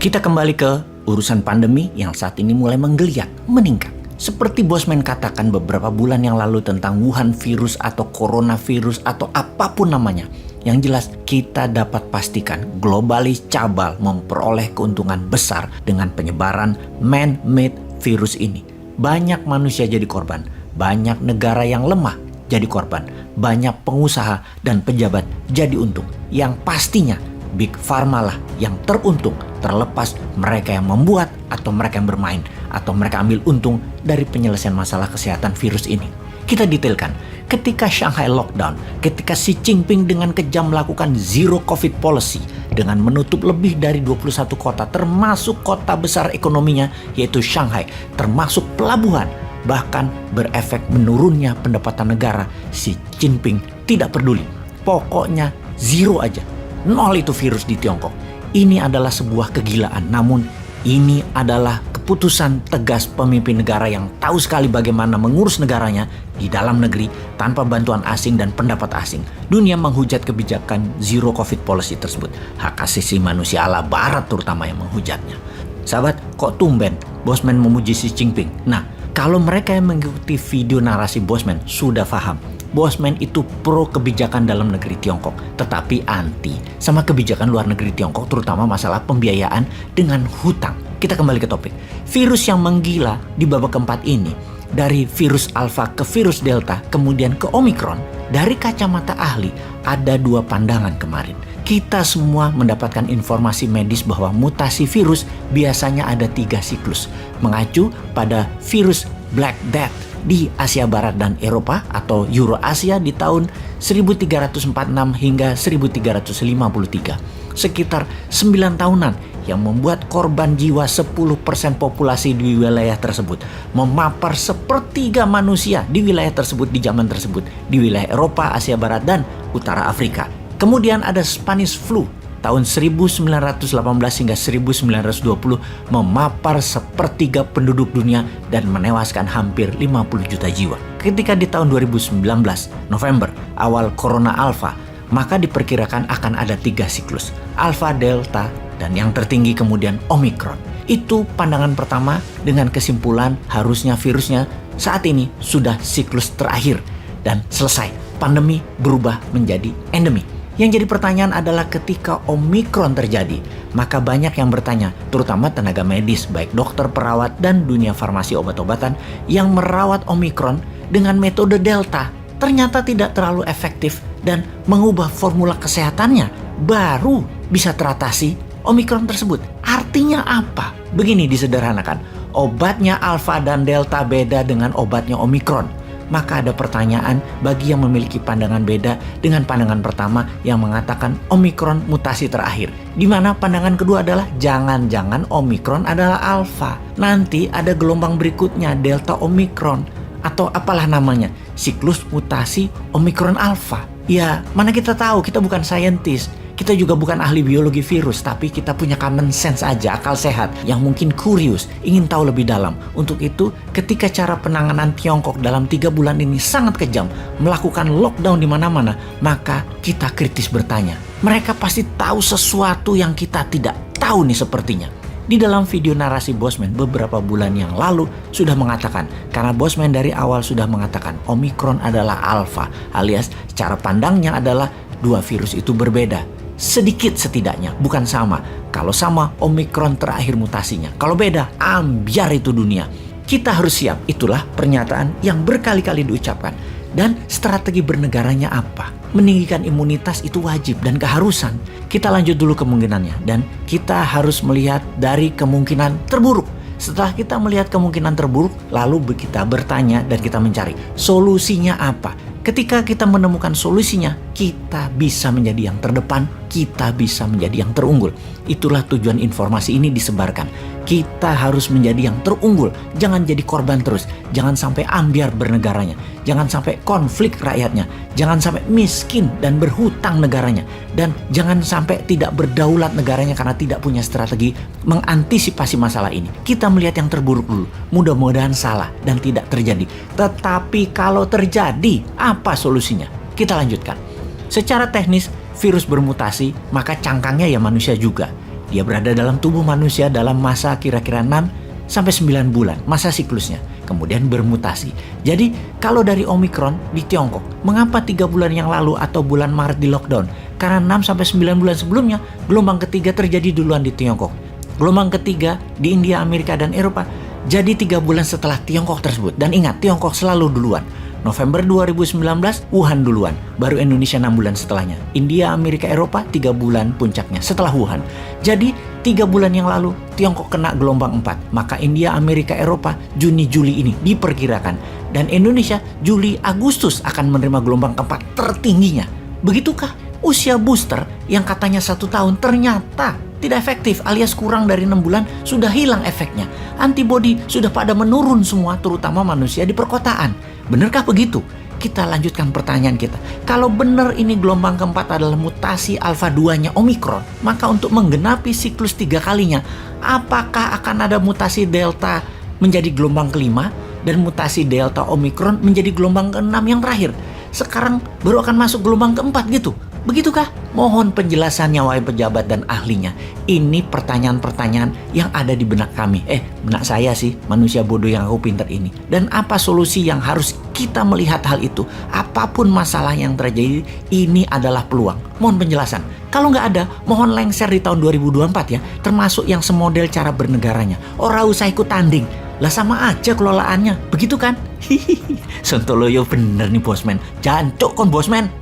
Kita kembali ke urusan pandemi yang saat ini mulai menggeliat, meningkat. Seperti Bosman katakan beberapa bulan yang lalu tentang Wuhan virus atau coronavirus atau apapun namanya. Yang jelas kita dapat pastikan globalis cabal memperoleh keuntungan besar dengan penyebaran man-made virus ini. Banyak manusia jadi korban, banyak negara yang lemah jadi korban, banyak pengusaha dan pejabat jadi untung. Yang pastinya Big Pharma lah yang teruntung, terlepas mereka yang membuat atau mereka yang bermain atau mereka ambil untung dari penyelesaian masalah kesehatan virus ini. Kita detailkan, ketika Shanghai lockdown, ketika Xi Jinping dengan kejam melakukan zero covid policy dengan menutup lebih dari 21 kota termasuk kota besar ekonominya yaitu Shanghai, termasuk pelabuhan, bahkan berefek menurunnya pendapatan negara, Xi Jinping tidak peduli. Pokoknya zero aja. Nol itu virus di Tiongkok. Ini adalah sebuah kegilaan, namun ini adalah keputusan tegas pemimpin negara yang tahu sekali bagaimana mengurus negaranya di dalam negeri tanpa bantuan asing dan pendapat asing. Dunia menghujat kebijakan zero covid policy tersebut. Hak asasi manusia ala barat terutama yang menghujatnya. Sahabat, kok tumben Bosman memuji Xi Jinping? Nah, kalau mereka yang mengikuti video narasi Bosman sudah paham, Bosman itu pro kebijakan dalam negeri Tiongkok, tetapi anti sama kebijakan luar negeri Tiongkok, terutama masalah pembiayaan dengan hutang. Kita kembali ke topik. Virus yang menggila di babak keempat ini, dari virus Alpha ke virus Delta, kemudian ke Omicron, dari kacamata ahli, ada dua pandangan kemarin. Kita semua mendapatkan informasi medis bahwa mutasi virus biasanya ada 3 siklus, mengacu pada virus Black Death di Asia Barat dan Eropa atau Eurasia di tahun 1346 hingga 1353. Sekitar 9 tahunan yang membuat korban jiwa 10% populasi di wilayah tersebut. Memapar sepertiga manusia di wilayah tersebut di zaman tersebut. Di wilayah Eropa, Asia Barat, dan Utara Afrika. Kemudian ada Spanish flu tahun 1918 hingga 1920 memapar sepertiga penduduk dunia dan menewaskan hampir 50 juta jiwa. Ketika di tahun 2019 November awal Corona Alpha, maka diperkirakan akan ada 3 siklus, Alpha, Delta, dan yang tertinggi kemudian Omicron. Itu pandangan pertama dengan kesimpulan harusnya virusnya saat ini sudah siklus terakhir dan selesai. Pandemi berubah menjadi endemi. Yang jadi pertanyaan adalah ketika Omicron terjadi, maka banyak yang bertanya, terutama tenaga medis, baik dokter, perawat, dan dunia farmasi obat-obatan yang merawat Omicron dengan metode Delta ternyata tidak terlalu efektif dan mengubah formula kesehatannya baru bisa teratasi Omicron tersebut. Artinya apa? Begini disederhanakan, obatnya Alpha dan Delta beda dengan obatnya Omicron. Maka ada pertanyaan bagi yang memiliki pandangan beda dengan pandangan pertama yang mengatakan Omicron mutasi terakhir. Di mana pandangan kedua adalah jangan-jangan Omicron adalah Alpha. Nanti ada gelombang berikutnya Delta Omicron atau apalah namanya, siklus mutasi Omicron Alpha. Ya, mana kita tahu, kita bukan saintis. Kita juga bukan ahli biologi virus, tapi kita punya common sense aja, akal sehat, yang mungkin curious, ingin tahu lebih dalam. Untuk itu, ketika cara penanganan Tiongkok dalam 3 bulan ini sangat kejam, melakukan lockdown di mana-mana, maka kita kritis bertanya, mereka pasti tahu sesuatu yang kita tidak tahu nih sepertinya. Di dalam video narasi Bosman beberapa bulan yang lalu sudah mengatakan, karena Bosman dari awal sudah mengatakan Omicron adalah Alpha, alias cara pandangnya adalah 2 virus itu berbeda. Sedikit setidaknya, bukan sama. Kalau sama, Omicron terakhir mutasinya. Kalau beda, ambiar itu dunia. Kita harus siap, itulah pernyataan yang berkali-kali diucapkan. Dan strategi bernegaranya apa? Meninggikan imunitas itu wajib dan keharusan. Kita lanjut dulu kemungkinannya. Dan kita harus melihat dari kemungkinan terburuk. Setelah kita melihat kemungkinan terburuk, lalu kita bertanya dan kita mencari solusinya apa. Ketika kita menemukan solusinya, kita bisa menjadi yang terdepan, kita bisa menjadi yang terunggul. Itulah tujuan informasi ini disebarkan. Kita harus menjadi yang terunggul, jangan jadi korban terus. Jangan sampai ambiar bernegaranya, jangan sampai konflik rakyatnya, jangan sampai miskin dan berhutang negaranya, dan jangan sampai tidak berdaulat negaranya karena tidak punya strategi mengantisipasi masalah ini. Kita melihat yang terburuk dulu, mudah-mudahan salah dan tidak terjadi. Tetapi kalau terjadi, apa solusinya? Kita lanjutkan. Secara teknis, virus bermutasi, maka cangkangnya ya manusia juga. Dia berada dalam tubuh manusia dalam masa kira-kira 6 sampai 9 bulan, masa siklusnya. Kemudian bermutasi. Jadi kalau dari Omicron di Tiongkok, mengapa 3 bulan yang lalu atau bulan Maret di lockdown? Karena 6 sampai 9 bulan sebelumnya, gelombang ketiga terjadi duluan di Tiongkok. Gelombang ketiga di India, Amerika, dan Eropa jadi 3 bulan setelah Tiongkok tersebut. Dan ingat, Tiongkok selalu duluan. November 2019, Wuhan duluan. Baru Indonesia 6 bulan setelahnya. India, Amerika, Eropa 3 bulan puncaknya setelah Wuhan. Jadi 3 bulan yang lalu Tiongkok kena gelombang 4. Maka India, Amerika, Eropa Juni, Juli ini diperkirakan. Dan Indonesia Juli, Agustus akan menerima gelombang keempat tertingginya. Begitukah usia booster yang katanya 1 tahun ternyata tidak efektif alias kurang dari 6 bulan sudah hilang efeknya. Antibodi sudah pada menurun semua, terutama manusia di perkotaan. Benarkah begitu? Kita lanjutkan pertanyaan kita. Kalau benar ini gelombang keempat adalah mutasi alfa 2-nya Omicron, maka untuk menggenapi siklus 3 kalinya, apakah akan ada mutasi delta menjadi gelombang kelima dan mutasi delta Omicron menjadi gelombang ke-6 yang terakhir? Sekarang baru akan masuk gelombang keempat gitu. Begitukah? Mohon penjelasannya wahai pejabat dan ahlinya. Ini pertanyaan-pertanyaan yang ada di benak kami. Benak saya sih, manusia bodoh yang aku pintar ini. Dan apa solusi yang harus kita melihat hal itu? Apapun masalah yang terjadi, ini adalah peluang. Mohon penjelasan. Kalau nggak ada, mohon lengser di tahun 2024 ya. Termasuk yang semodel cara bernegaranya. Ora usah ikut tanding. Lah sama aja kelolaannya. Begitu kan? Sontoloyo bener nih bosman. Jancuk kon bosman.